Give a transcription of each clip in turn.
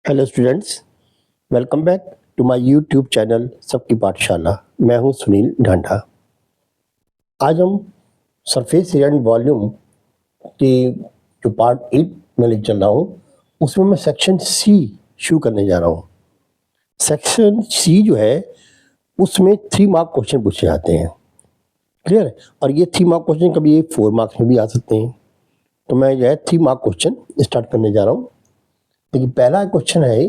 Hello students, welcome back to my YouTube channel Sabki Pathshala. मैं हूं सुनील ढांढा। आज हम सरफेस एरिया एंड वॉल्यूम के जो पार्ट 8 में ले चल रहा हूं, उसमें मैं सेक्शन सी शुरू करने जा रहा हूं। सेक्शन सी जो है उसमें 3 मार्क क्वेश्चन पूछे जाते हैं। क्लियर है? और ये 3 मार्क क्वेश्चन कभी ये 4 मार्क्स में भी आ सकते हैं। तो मैं जो है 3 मार्क क्वेश्चन स्टार्ट करने जा रहा हूँ। देखिए, पहला क्वेश्चन है,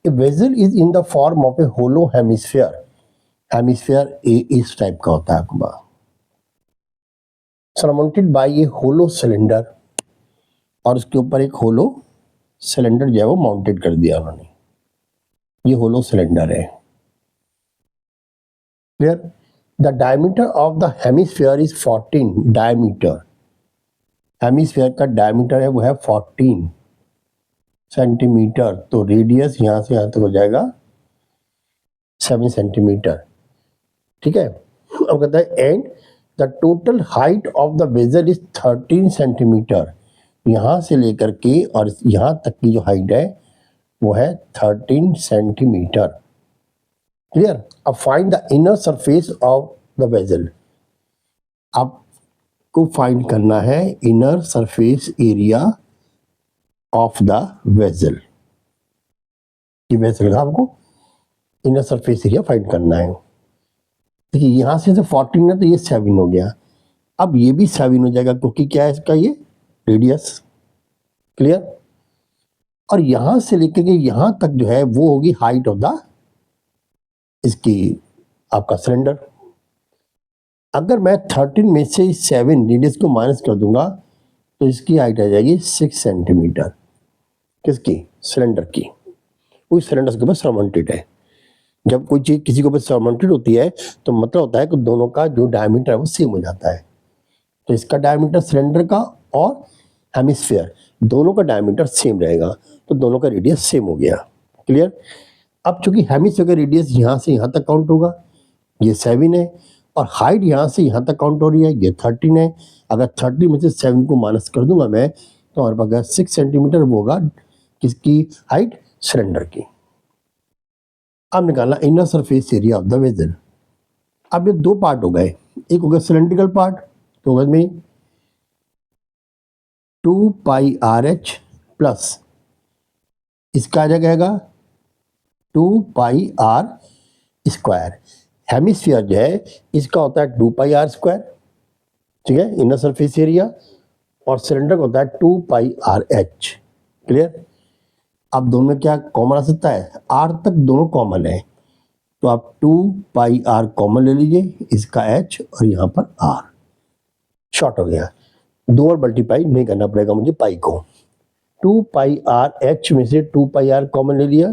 a vessel is in the form of a hollow hemisphere. Hemisphere इस टाइप का होता है आपका, surrounded by a hollow cylinder, और उसके ऊपर एक होलो सिलेंडर जो है वो माउंटेड कर दिया उन्होंने। ये होलो सिलेंडर है। Clear? The diameter of the hemisphere is 14 diameter. Hemisphere का डायमीटर है वो है 14 सेंटीमीटर। तो रेडियस यहां से यहां तक हो जाएगा 7 सेंटीमीटर। ठीक है। अब कहता है and the total height of the vessel is 13 centimetre. यहां से लेकर के और यहां तक की जो हाइट है वो है 13 सेंटीमीटर। क्लियर? अब find the inner surface of the vessel. आपको फाइंड करना है inner surface area of the vessel. ये वेसल का आपको इनर सरफेस एरिया फाइंड करना है। देखिए, यहां से 14 है तो ये 7 हो गया। अब ये भी 7 हो जाएगा क्योंकि क्या है इसका ये रेडियस। क्लियर? और यहां से लेकर के यहां तक जो है वो होगी हाइट ऑफ द इसकी आपका सिलेंडर। अगर मैं 13 में से 7 रेडियस को माइनस कर दूंगा तो इसकी हाइट आ जाएगी 6 सेंटीमीटर। किसकी? सिलेंडर की। उस सिलेंडर के ऊपर सराउंडेड है। जब कोई चीज किसी के ऊपर सराउंडेड होती है तो मतलब होता है कि दोनों का जो डायमीटर है वो सेम हो जाता है। तो इसका डायमीटर सिलेंडर का और हेमिस्फीयर दोनों का डायमीटर सेम रहेगा, तो दोनों का रेडियस सेम हो गया। क्लियर? अब चूंकि हेमिस्फीयर का रेडियस यहाँ से यहाँ तक काउंट होगा, ये 7 है, और हाइट यहाँ से यहाँ तक काउंट हो रही है, ये 13 है। अगर 30 में से 7 को माइनस कर दूंगा मैं तो हमारे पास 6 सेंटीमीटर वो होगा किसकी हाइट? सिलेंडर की। अब निकालना inner surface area of the vessel. अब ये 2 पार्ट हो गए। एक हो गया सिलेंड्रिकल पार्ट, तो होगा में 2 पाई आर एच प्लस इसका आ जाएगा 2 पाई आर स्क्वायर। हेमिस्फीयर जो है इसका होता है 2 पाई आर स्क्वायर। ठीक है, इनर सरफेस एरिया। और सिलेंडर का होता है 2 पाई आर एच। क्लियर? अब दोनों में क्या कॉमन आ सकता है? आर तक दोनों कॉमन है, तो आप 2 पाई आर कॉमन ले लीजिए, इसका एच और यहाँ पर आर शॉर्ट हो गया। 2 और मल्टीप्लाई नहीं करना पड़ेगा मुझे पाई को। 2 पाई आर एच में से 2 पाई आर कॉमन ले लिया,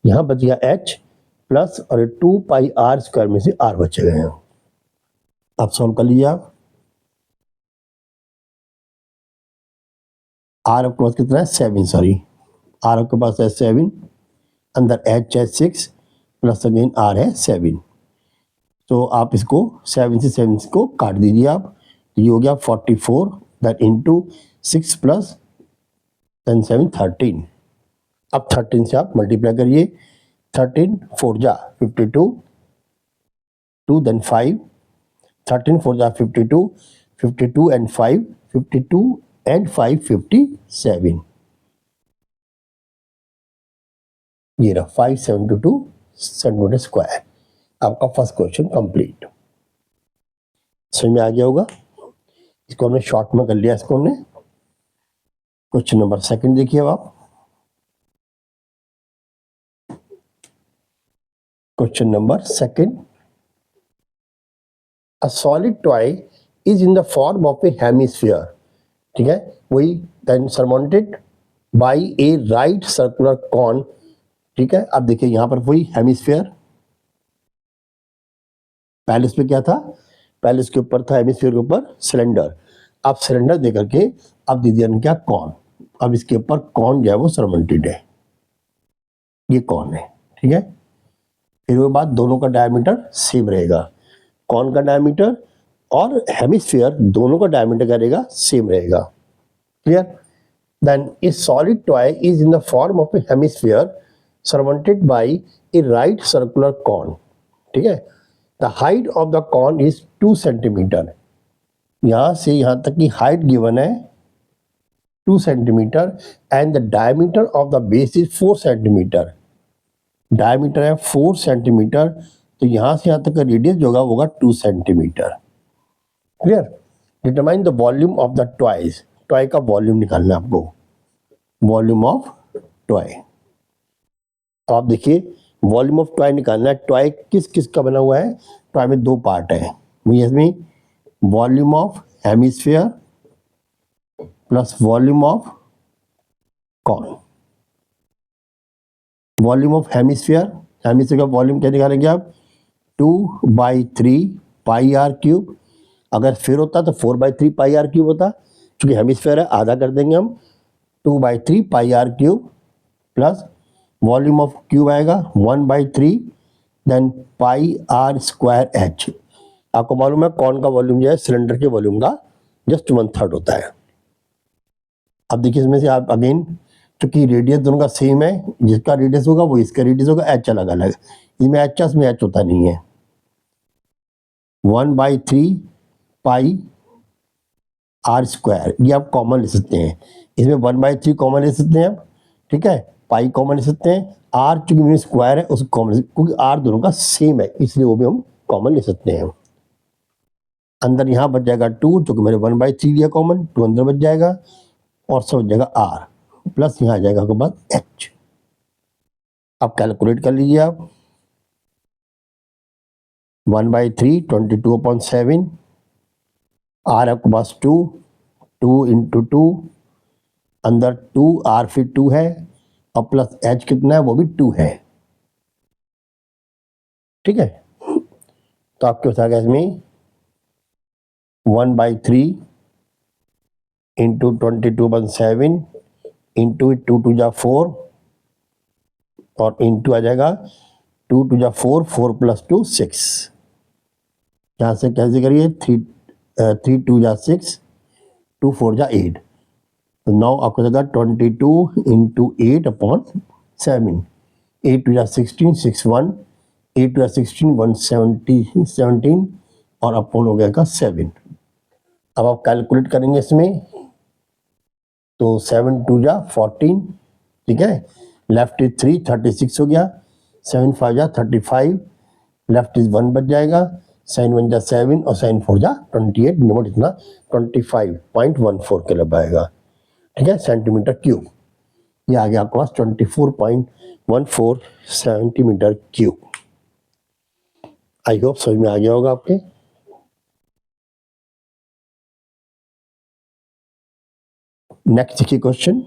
यहाँ बच गया एच प्लस, और 2 पाई आर स्क्वायर में से आर बचे गए हैं। अब सॉल्व कर लीजिए आप। आर आपके पास कितना है? 7। सॉरी, आर आपके पास है 7, अंदर एच है 6 प्लस अगेन आर है 7। तो आप इसको 7 से 7 को काट दीजिए आप। ये हो गया 44, दैट इंटू 6 प्लस 10 7 13। अब 13 से आप मल्टीप्लाई करिए। 13 4 जा 52, 2 देन 5, 13 4 जा 52, 52 एंड 5 52 एंड 5 57। ये रहा 572 सेंटीमीटर स्क्वायर। आपका फर्स्ट क्वेश्चन कंप्लीट। समझ में आ गया होगा। इसको हमने शॉर्ट में कर लिया। इसको हमने क्वेश्चन नंबर 2 देखिए। अब आप question number 2, a solid toy is in the form of a hemisphere. ठीक है, वही then surrounded by a right circular cone. ठीक है, अब देखिए यहां पर वही हेमिस्फीयर, पहले इस पे क्या था? पहले इसके ऊपर था हेमिस्फीयर के ऊपर सिलेंडर। अब सिलेंडर देकर के अब दे दिया क्या? कॉन। अब इसके ऊपर कॉन जो है वो सराउंडेड है, ये कॉन है। ठीक है, फिर वो बात दोनों का डायमीटर सेम रहेगा। कॉन का डायमीटर और हेमिस्फीयर दोनों का डायमीटर क्या रहेगा? सेम रहेगा। Clear? then a solid toy is in the form of a hemisphere surmounted by a right circular cone. ठीक है, the height of the cone is 2 centimetre. यहाँ से यहाँ तक की हाइट गिवन है 2 centimetre and the diameter of the base is 4 centimetre. Diameter है 4 centimetre, तो यहाँ से यहाँ तक का रेडियस जो होगा 2 centimetre. Clear. Determine the volume of the toys. Toy का वॉल्यूम निकालना है आपको. Volume of toy. तो आप देखिए वॉल्यूम ऑफ टॉय निकालना है. टॉय किस किस का बना हुआ है? टॉय में 2 पार्ट है. इसमें volume of hemisphere plus volume of cone. Volume of hemisphere, hemisphere का वॉल्यूम क्या निकालेंगे आप? 2/3 पाई आर क्यूब. अगर फिर होता तो 4/3 पाई आर क्यूब होता. क्योंकि हेमिस्फीयर है आधा कर देंगे हम. 2/3 pi R cube plus volume of cube आएगा 1/3 then pi are square H. आपको मालूम है कौन का वॉल्यूम जो है सिलेंडर के वॉल्यूम का जस्ट 1/3 होता है. अब देखिए इसमें से आप अगेन क्योंकि रेडियस दोनों का सेम है, जिसका रेडियस होगा वो इसका रेडियस होगा. एच अलग अलग. इसमें एच में एच होता नहीं है. 1/3 पाई आर स्क्वायर ये आप कॉमन ले सकते हैं. इसमें 1/3 कॉमन ले सकते हैं आप. ठीक है, पाई कॉमन ले सकते हैं. आर चूंकि स्क्वायर है उसको कॉमन, क्योंकि आर दोनों का सेम है इसलिए वो भी हम कॉमन ले सकते हैं. अंदर यहाँ बच जाएगा 2, जो कि मैंने 1/3 लिया कॉमन, 2 अंदर बच जाएगा और सब बच जाएगा आर प्लस यहाँ आ जाएगा आपके पास एच. अब कैलकुलेट कर लीजिए आप. 1/3 22/7 आर आपके पास 2 × 2 अंदर 2 आर फिर 2 है और प्लस एच कितना है वो भी 2 है. ठीक है, तो आपके पास आ गया इसमें 1/3 × 22/7 इंटू 2 2 जा 4 और इंटू आ जाएगा 2 2 जा 4, 4 + 2 6. यहाँ से कैसे करिए 3 2 जा 6, 2 4 जा 8. तो 9 आपको जाएगा 22 × 8/7. 8 2 जा 16, 6 1, 8 2 जा 16, 117 और अपॉन हो गया 7. अब आप कैलकुलेट करेंगे इसमें तो 7 2 जा 14. ठीक है, लेफ्ट इज 3 36 हो गया. 7 5 जा 35, लेफ्ट इज 1 बच जाएगा. 7 1 जा 7 और 7 4 जा 28. नंबर इतना 25.14 किलो आएगा. ठीक है, सेंटीमीटर क्यूब. ये आ गया आपके पास 24.14 सेंटीमीटर क्यूब. आई होप समझ में आ गया होगा आपके. नेक्स्ट देखिए question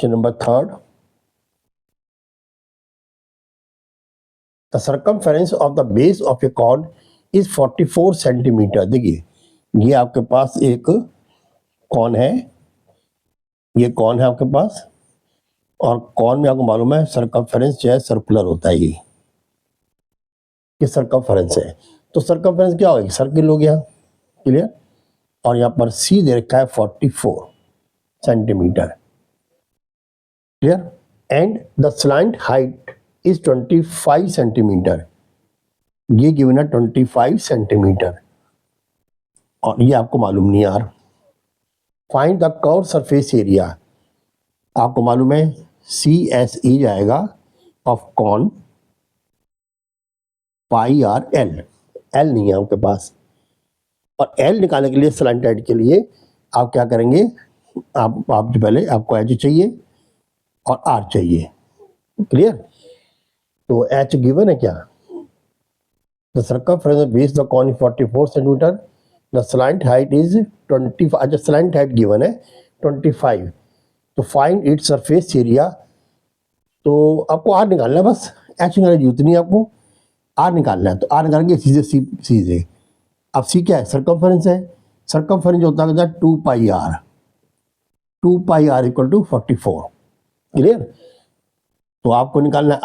number 3. The circumference of the base of a cord is 44 centimetre. देखिए ये आपके पास एक कॉन है, ये कॉन है आपके पास, और कॉन में आपको मालूम है सर्कमफेरेंस जो है सर्कुलर होता है. ये सर्कमफेरेंस है. तो सर्कमफेरेंस क्या होगी? सर्किल हो गया. क्लियर. और यहाँ पर सी दे रखा है 44 centimetre. Clear. And the slant height is 25 centimetre. ये गिवन है 25 सेंटीमीटर और ये आपको मालूम नहीं यार. Find the curve surface area. आपको मालूम है CSE जाएगा of cone pi R L. L नहीं है आपके पास. और एल निकालने के लिए स्लैंटेड के लिए आप क्या करेंगे? आप जो पहले आपको एच चाहिए और आर चाहिए. क्लियर. तो एच गिवन है क्या? The circumference of base the cone is 44 centimetre. The slant height is 25. अच्छा स्लैंट हाइट गिवन है 25. तो फाइंड इट्स सरफेस एरिया. तो आपको आर निकालना है बस. एच निकालने की जरूरत नहीं है आपको. आर निकालना है. तो आर निकालेंगे सीधे सीधे. अब सी क्या है? सर्कमफेरेंस है. सर्कमफेरेंस होता है 2 pi R. 2 pi R equal to 44. Clear. तो आपको निकालना है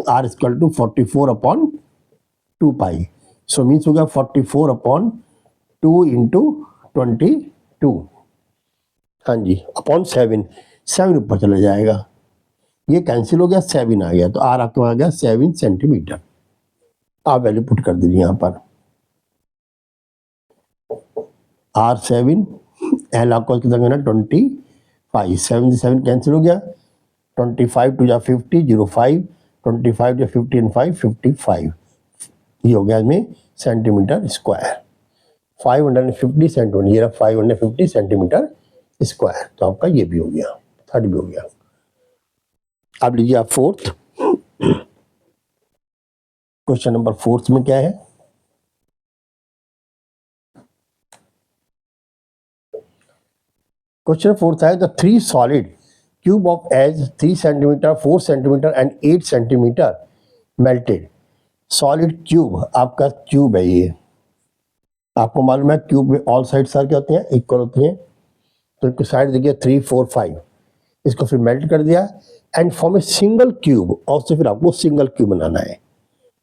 R equal to 44/2 pi. So means हो गया 44/2 × 22. हाँ जी, अपॉन 7 ऊपर चला जाएगा, ये कैंसिल हो गया, 7 आ गया, तो आर आपको आ गया 7 सेंटीमीटर। आप वैल्यू पुट कर दीजिए यहाँ पर, R7, एल आपको कितना करना 25, 7 से 7 कैंसिल हो गया, 25 टू जा 50, 05, 25 या 50 एंड 5, 55, ये हो गया इसमें सेंटीमीटर स्क्वायर, 550 सेंटीमीटर, ये 550 सेंटीमीटर स्क्वायर। तो आपका ये भी हो गया, थर्ड भी हो गया। अब लीजिए आप फोर्थ, क्वेश्चन नंबर फोर्थ में क्या है, क्वेश्चन फोर्थ है the 3 solid cube of edge 3 centimetre, 4 centimetre and 8 centimetre melted. Solid cube आपका क्यूब है, ये आपको मालूम है क्यूब में ऑल साइड सर क्या होती हैं, इक्वल होती हैं, तो इसकी साइड देखिए 3, 4, 5, इसको फिर मेल्ट कर दिया and form a single cube, और उससे फिर आपको सिंगल क्यूब बनाना है,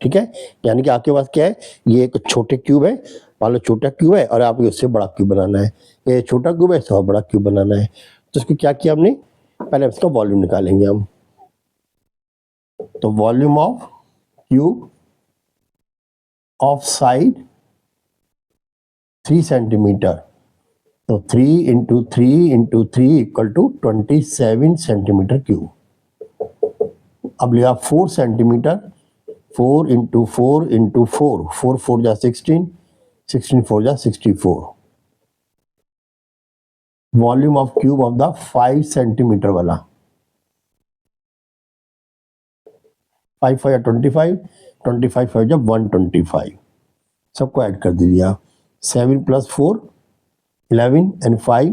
ठीक है। यानी कि आपके पास क्या है, ये एक छोटे क्यूब है, मान लो छोटा क्यूब है और आपको उससे बड़ा क्यूब बनाना है, ये छोटा क्यूब है इससे और बड़ा क्यूब बनाना है। तो इसको क्या किया हमने, पहले इसका वॉल्यूम निकालेंगे हम, तो volume of cube of side 3 centimetre, तो 3 into 3 into 3 equal to 27 centimetre cube. अब लिया 4 सेंटीमीटर, 4 इंटू 4 इंटू 4, 4 4 जा 16, 16 4 जा 64। Volume of cube of the 5 centimetre वाला, 5 5 या 25, 25 5 जा 125, सबको ऐड कर दीजिए आप, 7 plus 4 11 and 5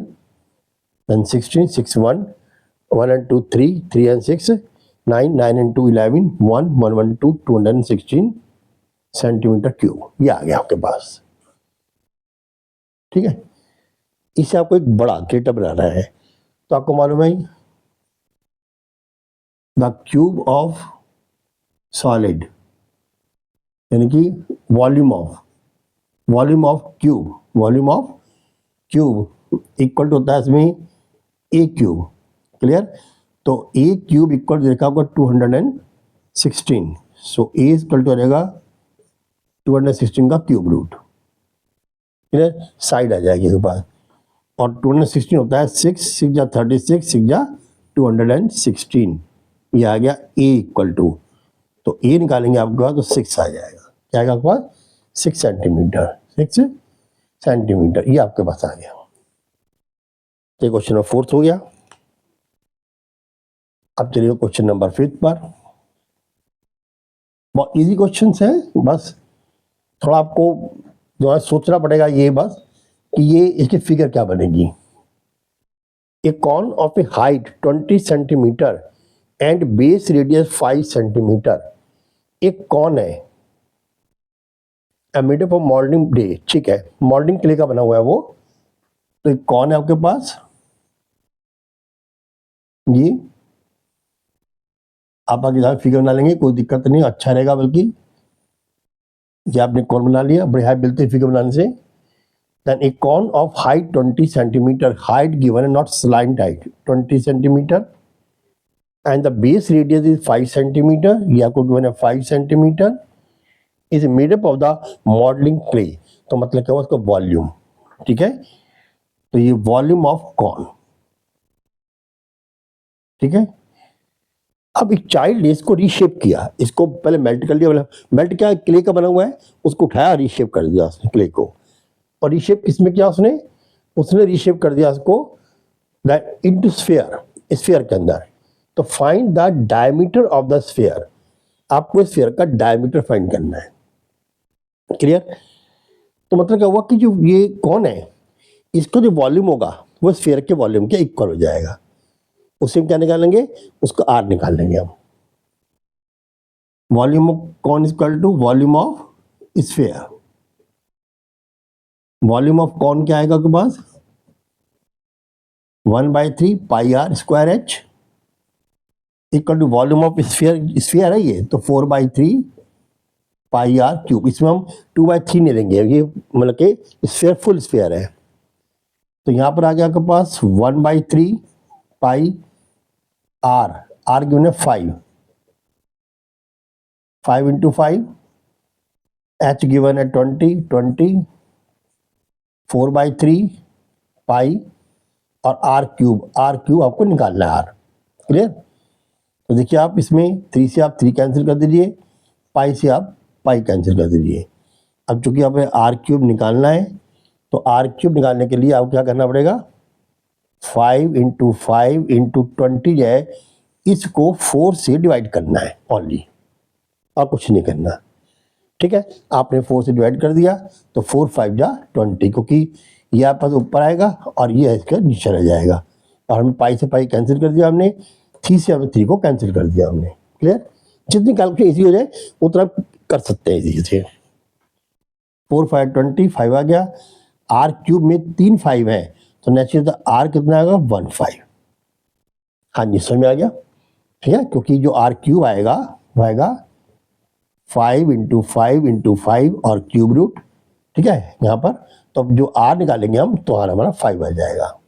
then 16, 6 1, 1 and 2 3, 3 and 6 9, 9 and 2 11, 1 1 1 2, 216 centimetre cube, ये आ गया आपके पास, ठीक है। इसे आपको एक बड़ा क्रेटर बनाना है, तो आपको मालूम है द क्यूब ऑफ सॉलिड, यानी कि volume of cube equal to होता है इसमें ए क्यूब, क्लियर। तो ए क्यूब इक्वल देखा होगा 216, सो ए इक्वल टू रहेगा 216 का क्यूब रूट, क्लियर, साइड आ जाएगी इसके पास, और 216 होता है 6 6 जा 36, 6 जा 216, ये आ गया ए इक्वल टू, तो ए निकालेंगे आपके पास तो 6 आ जाएगा, क्या आएगा आपके पास 6 सेंटीमीटर, 6 सेंटीमीटर, ये आपके पास आ गया। ये क्वेश्चन नंबर फोर्थ हो गया। अब चलिए क्वेश्चन नंबर फिफ्थ पर, बहुत इजी क्वेश्चन है, बस थोड़ा आपको जो है सोचना पड़ेगा ये बस कि ये इसकी फिगर क्या बनेगी। A cone of a height 20 centimetre and base radius 5 centimetre, एक कॉन है made up of moulding clay, ठीक है, मोल्डिंग क्ले का बना हुआ है वो, तो एक कॉन है आपके पास, ये आप आगे फिगर बना लेंगे, कोई दिक्कत नहीं, अच्छा रहेगा, बल्कि ये आपने कॉन बना लिया, बड़े हाइट मिलते फिगर बनाने से। Then a cone of height 20 centimetre, height given है not slant height 20 centimetre and the base radius is 5 centimetre, ये आपको गिवन है 5 centimetre, is made up of the modelling clay, तो मतलब क्या हुआ उसका वॉल्यूम, ठीक है, तो ये वॉल्यूम ऑफ कॉन, ठीक है। अब एक चाइल्ड ने इसको रीशेप किया, इसको पहले मेल्ट कर लिया, मेल्ट क्या क्ले का बना हुआ है, उसको उठाया रीशेप कर दिया उसने क्ले को, और रीशेप किसमें किया उसने रीशेप कर दिया उसको इनटू स्फीयर के अंदर। तो find the diameter of the sphere, आपको स्फीयर का डायमीटर फाइंड करना है, क्लियर। तो मतलब क्या हुआ कि जो ये कौन है, इसका जो वॉल्यूम होगा वो स्फीयर के वॉल्यूम के इक्वल हो जाएगा, उससे क्या निकालेंगे, उसका आर निकाल लेंगे हम, volume of cone equal to volume of sphere, volume of cone क्या आएगा आपके पास 1/3 pi are square h equal to volume of sphere है ये, तो 4/3 पाई आर क्यूब, इसमें हम 2/3 नहीं लेंगे, ये मतलब कि स्फीयर फुल स्फीयर है, तो यहाँ पर आ गया आपके पास 1/3 पाई आर गिवन है 5 इंटू 5, एच गिवन है 20 4/3 पाई और आर क्यूब आपको निकालना है आर। क्लियर? तो देखिए आप इसमें 3 से आप 3 कैंसिल कर दीजिए, पाई से आप पाई कैंसिल कर दीजिए। अब चूंकि हमें आर क्यूब निकालना है तो आर क्यूब निकालने के लिए आपको क्या करना पड़ेगा, 5 इंटू 20 जो है इसको 4 से डिवाइड करना है ओनली, और कुछ नहीं करना। ठीक है, आपने 4 से डिवाइड कर दिया तो 4 5 जा 20, क्योंकि ये आपके पास ऊपर आएगा और ये इसका नीचे रह जाएगा। और हमने पाई से पाई कैंसिल कर दिया, हमने 3 से हमने 3 को कैंसिल कर दिया हमने। क्लियर? जितनी कैलकुलेशन इजी हो जाए उतना कर सकते हैं इजी से। 4 5 20, 5 आ गया। आर क्यूब में 3 5 है तो नेचुरल आर कितना आएगा, 1 5। हाँ जी, समझ में आ गया? ठीक है, क्योंकि जो आर क्यूब आएगा वो आएगा 5 इंटू 5 और क्यूब रूट। ठीक है, यहाँ पर तो अब जो आर निकालेंगे हम तो आर हमारा 5 आ जाएगा।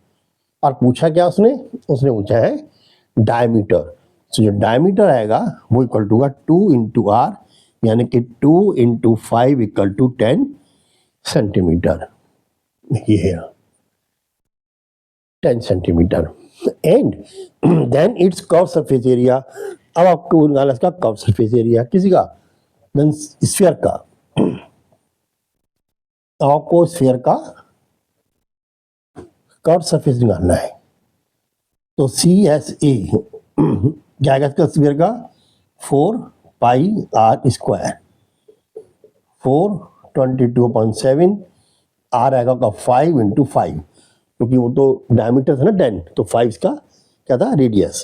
और पूछा क्या उसने पूछा है डायमीटर। तो जो डायमीटर आएगा वो इक्वल टू 2 इंटू आर, यानी कि 2 इंटू 5 इक्वल टू 10 सेंटीमीटर। ये है 10 centimetre. And then it's curve surface area. अब आपको निकालना इसका कर्व सरफेस एरिया, किसी का, देन स्फीयर का। आपको स्फीयर का कर्व सरफेस निकालना है तो CSA क्या आएगा इसका स्फीयर का, 4 पाई आर स्क्वायर, 422.7, आर आएगा का 5 इंटू 5, क्योंकि वो तो डायमीटर था ना 10, तो 5 का क्या था, रेडियस।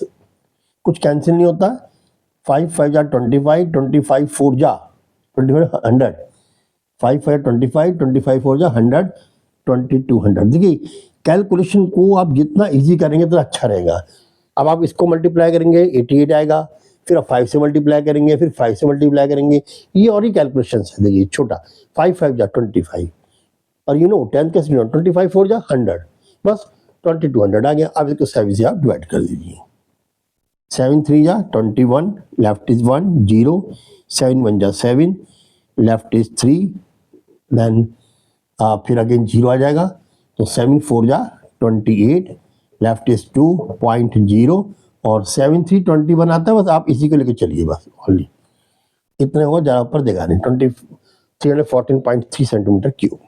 कुछ कैंसिल नहीं होता, 5 5 जा 25, 25 4 जा 25 100, 5 5 25, 25 4 जा 100, 2200। देखिए कैलकुलेशन को आप जितना इजी करेंगे तो अच्छा रहेगा। अब आप इसको मल्टीप्लाई करेंगे 88 आएगा, फिर आप 5 से मल्टीप्लाई करेंगे, फिर 5 से मल्टीप्लाई करेंगे, ये और ही कैलकुलेशन है। देखिए छोटा 5 5 जा 25 और 10 कैसे 25 4 जा 100, बस 2200 आ गया। अब इसको 7 से आप डिवाइड कर दीजिए, 7 3 जा 21, लेफ्ट इज 1 0, 7 1 जा 7, लेफ्ट इज 3, देन फिर अगेन 0 आ जाएगा, तो 7 4 जा 28, लेफ्ट इज 2.0 और 7 3 21 आता है। बस आप इसी को लेके चलिए, बस ओनली इतने हो, ज़्यादा ऊपर देगा नहीं। 314.3 सेंटीमीटर क्यूब।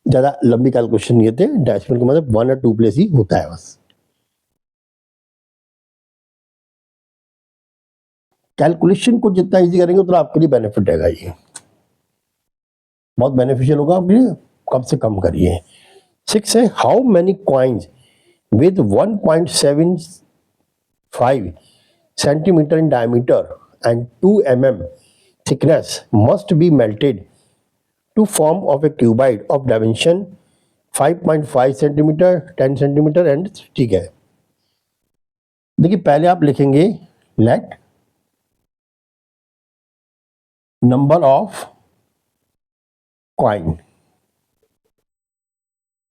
ज़्यादा लंबी कैलकुलेशन नहीं थे, डेसिमल का मतलब 1 और 2 प्लेस ही होता है बस। कैलकुलेशन को जितना इजी करेंगे उतना आपके लिए बेनिफिट रहेगा, ये बहुत बेनिफिशियल होगा आपके लिए। कम से कम करिए। 6 है, how many coins with 1.75 centimeter in diameter and 2 mm thickness must be melted to form of a cuboid of dimension 5.5 centimeter, 10 centimeter and, ठीक है। देखिए पहले आप लिखेंगे let number of coin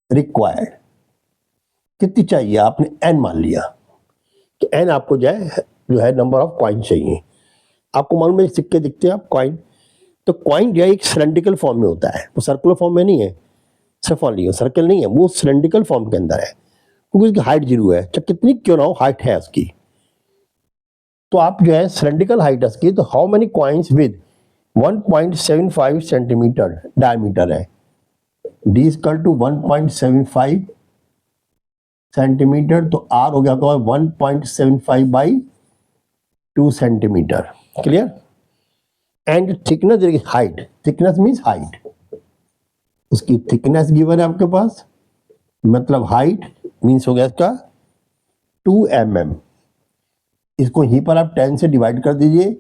required, कितनी चाहिए, आपने n मान लिया कि n आपको जो है नंबर ऑफ कॉइन चाहिए। आपको मालूम है सिक्के दिखते हैं आप कॉइन, तो कॉइन जो है एक सिलेंड्रिकल फॉर्म में होता है, वो सर्कुलर फॉर्म में नहीं है, सर्कल नहीं है, वो सिलेंड्रिकल फॉर्म के अंदर है, क्योंकि उसकी हाइट 0 है, चाहे कितनी क्यों ना हो हाइट है उसकी। तो आप जो है सिलेंड्रिकल हाइट उसकी, तो how many coins with 1.75 centimetre diameter है, d इक्वल टू 1.75 सेंटीमीटर, तो r हो गया 1.75 by 2 centimetre. Clear? And thickness देखिए, हाइट, थिकनेस मीन्स हाइट, उसकी थिकनेस गिवन है आपके पास, मतलब हाइट मीन्स हो गया इसका 2 mm। इसको यहीं पर आप 10 से डिवाइड कर दीजिए,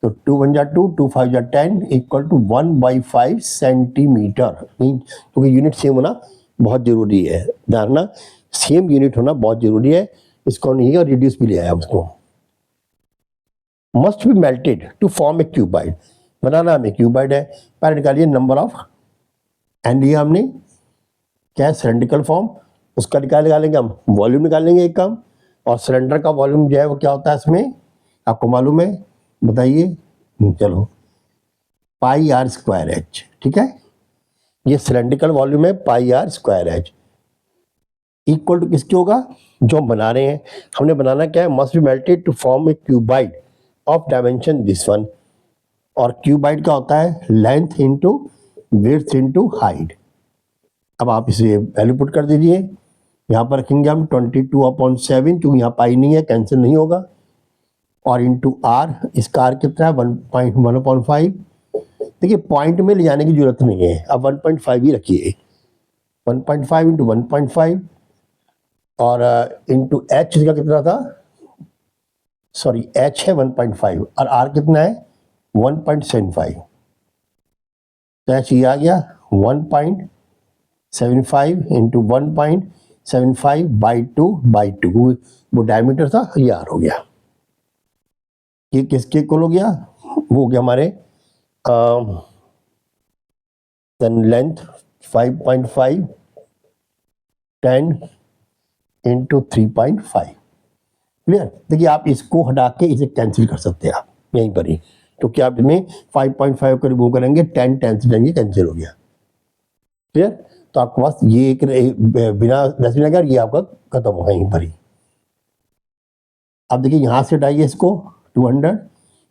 तो 2 1 जा 2, 2 5 जा 10 इक्वल टू 1/5 सेंटीमीटर। क्योंकि यूनिट सेम होना बहुत जरूरी है, जानना सेम यूनिट होना बहुत जरूरी है। इसको नहीं और रिड्यूस भी ले आया उसको। Must be melted to form a cuboid, बनाना हमें क्यूबाइड है। पहले निकालिए नंबर ऑफ, एंड लिया हमने क्या है सिलेंड्रिकल फॉर्म, उसका निकालेंगे हम, वॉल्यूम निकालेंगे एक काम, और सिलेंडर का वॉल्यूम जो है वो क्या होता है इसमें आपको मालूम है, बताइए। चलो पाई आर स्क्वायर एच, ठीक है, ये सिलेंड्रिकल वॉल्यूम है pi are square h, equal to किसके होगा, जो हम बना रहे हैं, हमने बनाना क्या है, must be melted to form a cuboid of dimension this one, और क्यूबाइड का होता है length into width into height. अब आप इसे वैल्यू पुट कर दीजिए, यहाँ पर रखेंगे हम 22/7, क्योंकि यहाँ पाई नहीं है कैंसिल नहीं होगा, और इंटू आर, इसका आर कितना है 1.1/5। देखिए पॉइंट में ले जाने की जरूरत नहीं है, अब 1.5 ही रखिए, 1.5 इंटू 1.5, और इंटू एच का कितना था, सॉरी एच है 1.5 और आर कितना है 1.75, तो एच ये आ गया 1.75 इंटू 1.75/2, वो डायमीटर था, ये आर हो गया। ये किसके इक्वल हो गया, वो हो गया हमारे लेंथ 5.5 10 इंटू 3.5, क्लियर। देखिए आप इसको हटा के इसे कैंसिल कर सकते हैं आप यहीं पर ही, क्योंकि आप इसमें 5.5 को रिमूव करेंगे 10 से जाएंगे, कैंसिल हो गया, क्लियर। तो आपके पास ये एक बिना 10 लगा, ये आपका खत्म होगा यहीं पर ही। अब देखिए यहाँ से हटाइए इसको 200,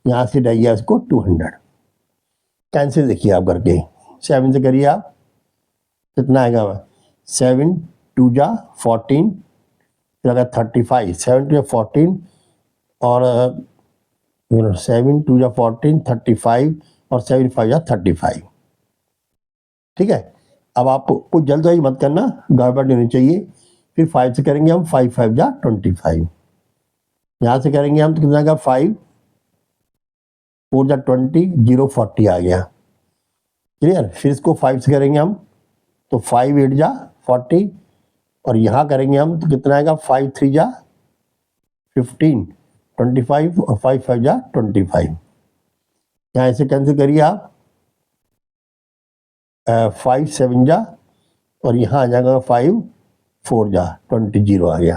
यहाँ से हटाइए इसको 200, कैंसिल देखिए आप करके 7 से करिए आप, कितना आएगा 7 2 जा 14, फिर अगर 35, 7 2 जा 14, और 7 2 जा 14 35, और 7 5 जा 35, ठीक है। अब आप कुछ जल्दबाजी मत करना, गड़बड़ नहीं होनी चाहिए। फिर 5 से करेंगे हम, 5 5 जा 25, यहाँ से करेंगे हम तो कितना आएगा 5 4 जा 20, 0 40 आ गया, क्लियर। फिर इसको 5 से करेंगे हम तो 5 8 जा 40, और यहाँ करेंगे हम तो कितना आएगा 5 3 जा 15 25, और 5 5 जा 25, यहाँ ऐसे कैंसिल करिए आप, 5 7 जा, और यहाँ आ जाएगा 5 4 जा 20, 0 आ गया,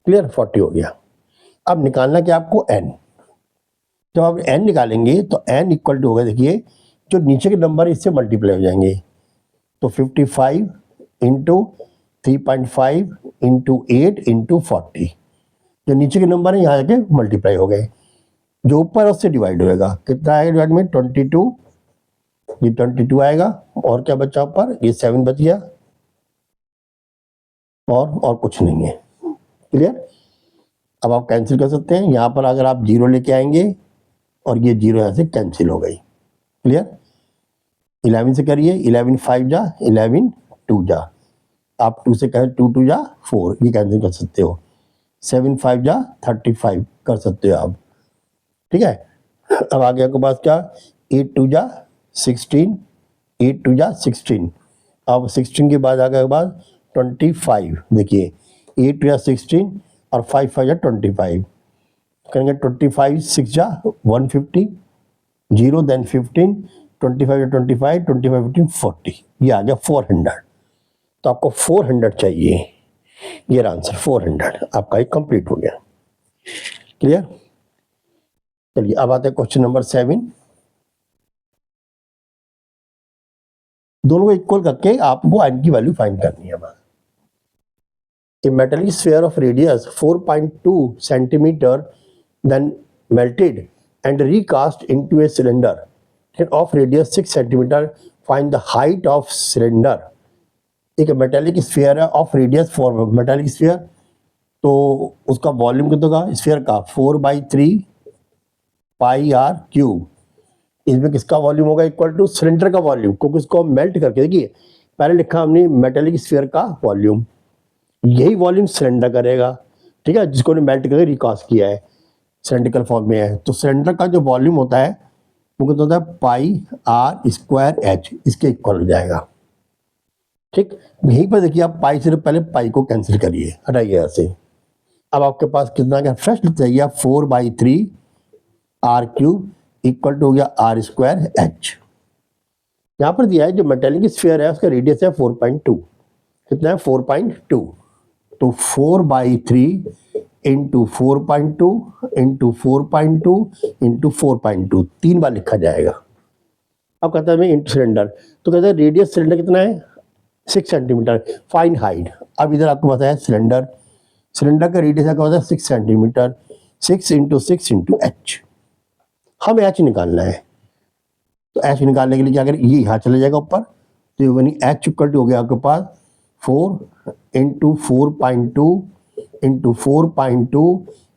क्लियर, 40 हो गया। अब निकालना क्या आपको n, जब आप n निकालेंगे तो n इक्वल टू होगा, देखिए जो नीचे के नंबर इससे मल्टीप्लाई हो जाएंगे, तो 55 इंटू 3.5 इंटू 8 इंटू 40, जो नीचे के नंबर है यहाँ आके मल्टीप्लाई हो गए, जो ऊपर है उससे डिवाइड होएगा, कितना आएगा डिवाइड में 22, ये 22 आएगा, और क्या बचा ऊपर, ये 7 बच गया, और कुछ नहीं है, क्लियर। अब आप कैंसिल कर सकते हैं, यहाँ पर अगर आप 0 लेके आएंगे और ये 0 यहाँ से कैंसिल हो गई, क्लियर। 11 से करिए, 11 5 जा 11 2 जा, आप 2 से कहें 2 2 जा 4, ये कैंसिल कर सकते हो, 7 5 जा 35 कर सकते हो आप, ठीक है। अब आगे आपके पास क्या, 8 2 जा 16, 8 2 जा 16, अब 16 के बाद आगे के बाद 25, देखिए 8 2 जा 16 और 5 5 जा 25, करेंगे 25 6 जा 150, 0 देन 15, 25 जा 25, 25 15 40, ये आ गया 400, तो आपको 400 चाहिए, ये आंसर 400 आपका एक कंप्लीट हो गया, क्लियर। चलिए अब आते हैं क्वेश्चन नंबर 7, दोनों को इक्वल करके आपको n की वैल्यू फाइंड करनी है। A metallic sphere of radius 4.2 centimeter then melted and recast into a cylinder of radius 6 centimeter, find the height of cylinder। एक मेटेलिक स्फीयर है ऑफ रेडियस 4, मेटेलिक स्फीयर, तो उसका volume कितना होगा sphere का 4/3 pi R cube, इसमें किसका volume होगा इक्वल टू सिलेंडर का वॉल्यूम, क्योंकि उसको मेल्ट करके, देखिए पहले लिखा हमने मेटेलिक स्फीयर का वॉल्यूम, यही वॉल्यूम सिलेंडर करेगा, ठीक है, जिसको ने मेल्ट करके रिकास्ट किया है, सिलेंड्रिकल फॉर्म में है, तो सिलेंडर का जो वॉल्यूम होता है वो कितना होता है पाई आर स्क्वायर एच, इसके इक्वल हो जाएगा, ठीक। यहीं पर देखिए आप पाई से पहले पाई को कैंसिल करिए, हटाइए यहाँ से, अब आपके पास कितना क्या फ्रेश लिख जाइए 4/3 आर क्यूब इक्वल टू हो गया आर स्क्वायर एच। यहाँ पर दिया है जो मेटेलिक स्फीयर है उसका रेडियस है 4.2, कितना है 4.2, तो 4/3 इंटू 4.2 इंटू 4.2 इंटू 4.2 3 बार लिखा जाएगा। अब कहता है मैं इंटू सिलेंडर, तो कहता है रेडियस सिलेंडर कितना है 6 सेंटीमीटर, फाइन हाइट। अब इधर आपको पता है सिलेंडर, सिलेंडर का रेडियस आपको पता है 6 सेंटीमीटर, 6 इंटू 6 इंटू एच, हमें एच निकालना है। तो एच निकालने के लिए क्या करें, ये यहाँ चला जाएगा ऊपर, तो ये बनी एच इक्वल टू हो गया आपके पास 4 इंटू 4.2 इंटू 4.2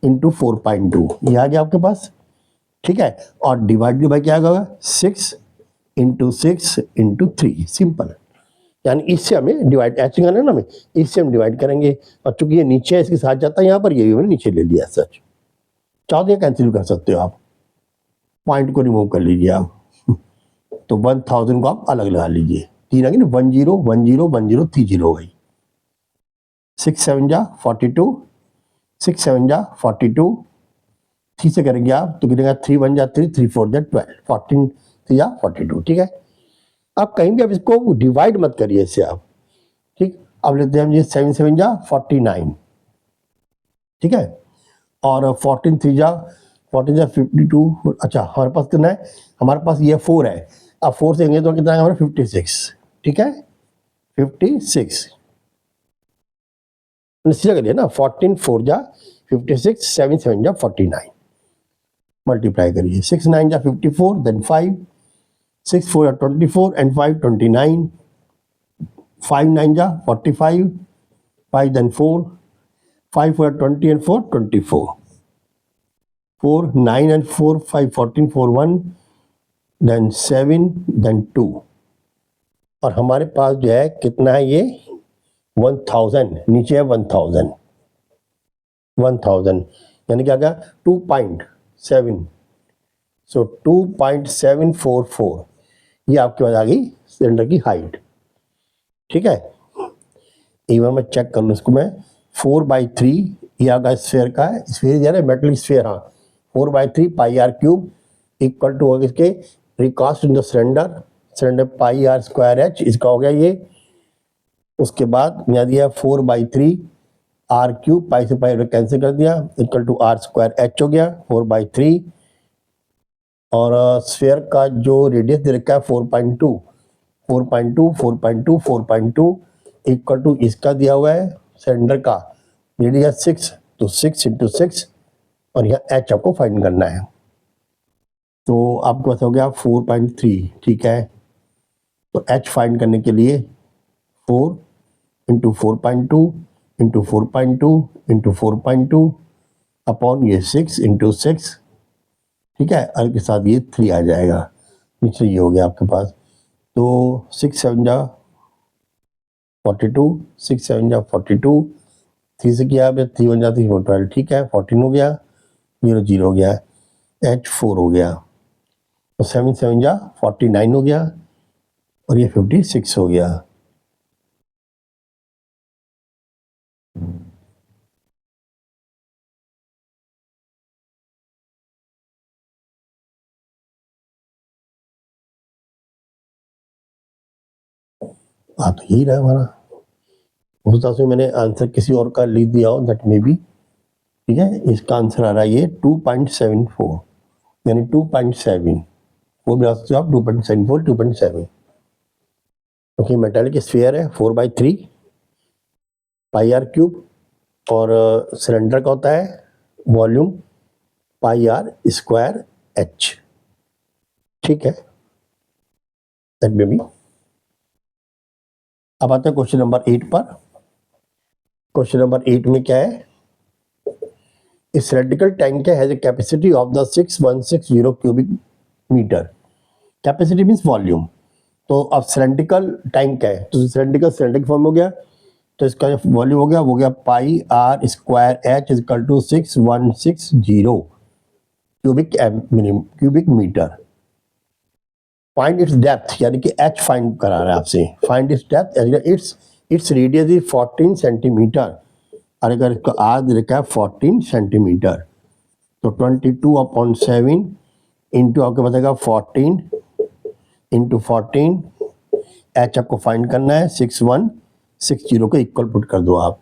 इंटू 4.2, ये आ गया आपके पास, ठीक है। और डिवाइडेड बाई क्या होगा 6 इंटू 6 इंटू 3, सिंपल। यानी इससे हमें डिवाइड एच निकालना है ना, हमें इससे हम डिवाइड करेंगे, और चूंकि ये नीचे इसके साथ जाता है यहाँ पर, ये भी मैंने नीचे ले लिया सच। चाहो तो कैंसिल कर सकते हो आप, पॉइंट को रिमूव कर लीजिए आप, तो 1000 को आप अलग लगा लीजिए, 3 आ गई ना, 10101030 हो गई। 6 7 जा 42, 6 7 जा 42, 3 से करेंगे आप तो कितने का 3 1 जा 3, 3 4 जा 12, 14 3 जा 42, ठीक है। आप कहीं भी आप इसको डिवाइड मत करिए इससे आप, ठीक। अब लेते हैं हम ये 7 7 जा 49, ठीक है, और 14 3 जा 52, अच्छा हमारे पास कितना है, हमारे पास ये 4 है, अब 4 से तो कितना है हमारा 56, ठीक है 56, सीधा करिए ना, 14 4 जा 56, 7 7 जा 49, मल्टीप्लाई करिए, 6 9 जा 54, देन 5, 6 4 जा 24 एंड 5 29, 5 9 जा 45, 5 then 4, 5 4 20 and 4 24, 4 9 and 4 5 14 4 1, then 7 then 2, और हमारे पास जो है कितना है ये 1000, नीचे है 1000, 1000 यानी क्या 2.7, सो 2.744, ये आपके पास आ गई सिलेंडर की हाइट, ठीक है। एक बार मैं चेक कर लूँ इसको, मैं 4/3 ये आपका स्फेयर का है, स्फेयर यानी मेटल स्फेयर, हाँ 4/3 pi R cube equal to होगा इसके recast in the cylinder, cylinder pi are square H, इसका हो गया ये। उसके बाद मैं दिया 4/3 आर क्यूब, पाई से पाई कैंसिल कर दिया, equal to R square H हो गया 4/3, और स्फेयर का जो रेडियस दे रखा है 4.2 4.2 4.2 4.2 इक्वल टू इसका दिया हुआ है सिलेंडर का रेडियस 6, तो 6 इंटू 6, और यहाँ एच आपको फाइंड करना है, तो आपके पास हो गया 4.3, ठीक है। तो एच फाइंड करने के लिए 4 इंटू 4.2 इंटू 4.2 इंटू 4.2 अपॉन ये 6 इंटू 6, ठीक है, और के साथ ये 3 आ जाएगा, नीचे ये हो गया आपके पास, तो 6 7 जा 42, 6 7 जा 42, 3 से किया 3 1 जा 3 4 12, ठीक है 14 हो गया, 0 0 हो गया, एच 4 हो गया, तो 7 7 जा 49 हो गया, और ये 56 हो गया। तो यही रहा हमारा, हो सकता है मैंने आंसर किसी और का लिख दिया हो, दैट मे बी, ठीक है। इसका आंसर आ रहा है ये 2.74, यानी 2.7, वो भी आ सकते हो आप 2.74 2.7, ओके। मेटालिक स्फीयर है 4/3 पाई आर क्यूब, और सिलेंडर का होता है volume pi are square H, ठीक है, दैट मे बी। अब आते हैं क्वेश्चन नंबर 8 पर। क्वेश्चन नंबर 8 में क्या है, इस cylindrical tank has a capacity of the 6160 cubic metre, capacity means volume, तो अब सिलेंड्रिकल टैंक है, तो सिलेंड्रिकल सिलेंड्रिक फॉर्म हो गया, तो इसका जो वॉल्यूम हो गया pi are square h equal to 6160 cubic metre. Find its depth, यानी कि एच फाइंड करा रहा है आपसे, find its depth, its radius is 14 centimetre, और अगर इसका आर दे रखा है 14 सेंटीमीटर, तो 22/7 इंटू आपको बताएगा 14 इंटू 14, एच आपको फाइंड करना है 61 60 को इक्वल पुट कर दो आप।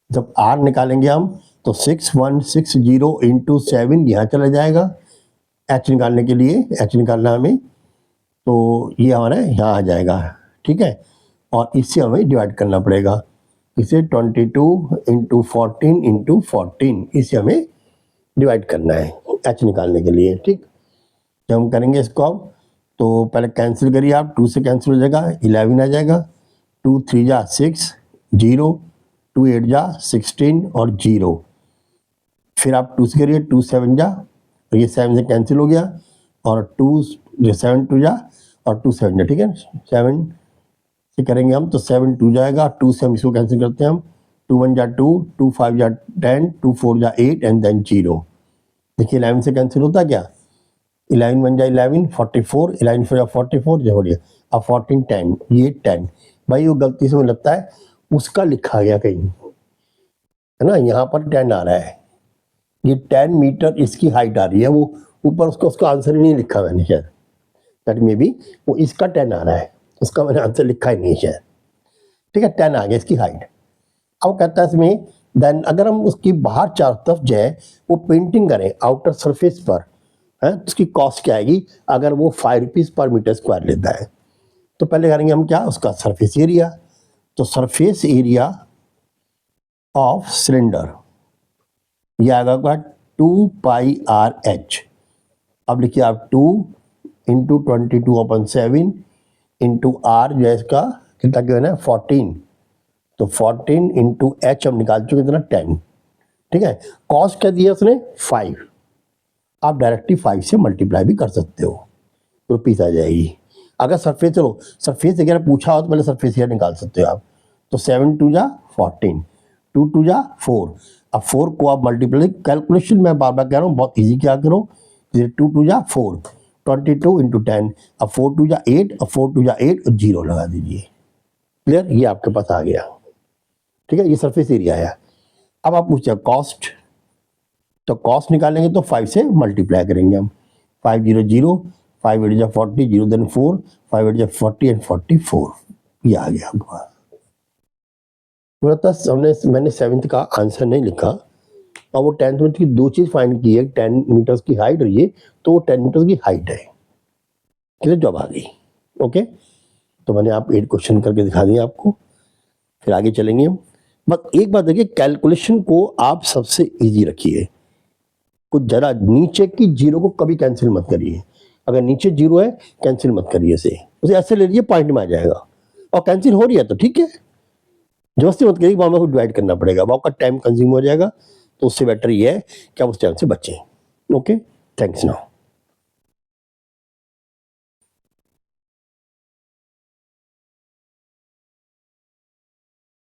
जब r निकालेंगे हम तो 6160 इंटू 7 यहाँ चला जाएगा h निकालने के लिए, h निकालना हमें, तो ये हमारा यहाँ आ जाएगा, ठीक है। और इससे हमें डिवाइड करना पड़ेगा, इसे 22 इंटू 14 इंटू 14, इसे हमें डिवाइड करना है h निकालने के लिए, ठीक। जब हम करेंगे इसको अब, तो पहले कैंसिल करिए आप, 2 से कैंसिल हो जाएगा, 11 आ जाएगा, 2 3 जा 6 0, 2 8 जा 16 और 0, फिर आप 2 से करिए, 2 7 जा, और ये 7 से कैंसिल हो गया, और 2 7 2 जा और 2 7 जा, ठीक है। 7 से करेंगे हम तो 7 2 जाएगा, 2 से हम इसको कैंसिल करते हैं हम, 2 1 जा 2, 2 5 जा 10, 2 4 जा 8 एंड देन 0। देखिए 11 से कैंसिल होता क्या, 11 1 जा 11, 44, 11 4 जा 44, जो हो गया। अब 14 10, ये 10, भाई वो गलती से मुझे लगता है उसका लिखा गया कहीं, है ना, यहाँ पर 10 आ रहा है, ये 10 मीटर इसकी हाइट आ रही है, वो ऊपर उसका आंसर ही नहीं लिखा मैंने शायद, दैट मे बी वो इसका 10 आ रहा है, उसका मैंने आंसर लिखा ही नहीं शायद, ठीक है। 10 आ गया इसकी हाइट। अब कहता है इसमें देन अगर हम उसकी बाहर चारों तरफ जो है वो पेंटिंग करें आउटर सरफेस पर, है, उसकी कॉस्ट क्या आएगी अगर वो 5 रुपीज़ पर मीटर स्क्वायर लेता है। तो पहले करेंगे हम क्या, उसका सरफेस एरिया, तो सरफेस एरिया ऑफ सिलेंडर ये आएगा 2 पाई आर एच। अब लिखिए आप 2 इंटू 22/7 इंटू आर जो है इसका कितना क्या है 14, तो 14 इंटू एच हम निकाल चुके कितना 10, ठीक है। कॉस्ट क्या दिया उसने 5, आप डायरेक्टली 5 से मल्टीप्लाई भी कर सकते हो, रुपीस आ जाएगी। अगर सरफेस, चलो सरफेस अगर पूछा हो तो पहले सरफेस एरिया निकाल सकते हो आप, तो 7 2 जा 14, 2 2 जा 4, अब 4 को आप मल्टीप्लाई, कैलकुलेशन मैं बार बार कह रहा हूँ बहुत ईजी क्या करो, 2 2 जा 4, 22 इंटू 10, अब 4 2 जा 8, अब 4 2 जा 8 और 0 लगा दीजिए, क्लियर, ये आपके पास आ गया, ठीक है। ये सरफेस एरिया है। अब आप पूछते हैं कॉस्ट, तो कॉस्ट निकालेंगे तो 5 से मल्टीप्लाई करेंगे हम, 5 0 0, 5 8 जा 40, 0 देन 4, 5 8 जा 40 एंड 44, ये आ गया आपके पास। मैंने 7th का आंसर नहीं लिखा, और वो 10th में की 2 चीज़ फाइंड की है, 10 मीटर्स की हाइट और ये, तो वो 10 मीटर्स की हाइट है, क्लियर, जॉब आ गई, ओके। तो मैंने आप 8 क्वेश्चन करके दिखा दिए आपको, फिर आगे चलेंगे हम। बस एक बात देखिए, कैलकुलेशन को आप सबसे इजी रखिए, कुछ जरा नीचे की 0 को कभी कैंसिल मत करिए, अगर नीचे 0 है कैंसिल मत करिए, उसे ऐसे ले लीजिए पॉइंट में आ जाएगा, और कैंसिल हो रही है तो ठीक है, जबरदस्ती मत करिए, वहाँ को डिवाइड करना पड़ेगा, वो आपका टाइम कंज्यूम हो जाएगा, तो उससे बेटर ये है कि आप उस टाइम से बचें, ओके। Thanks now.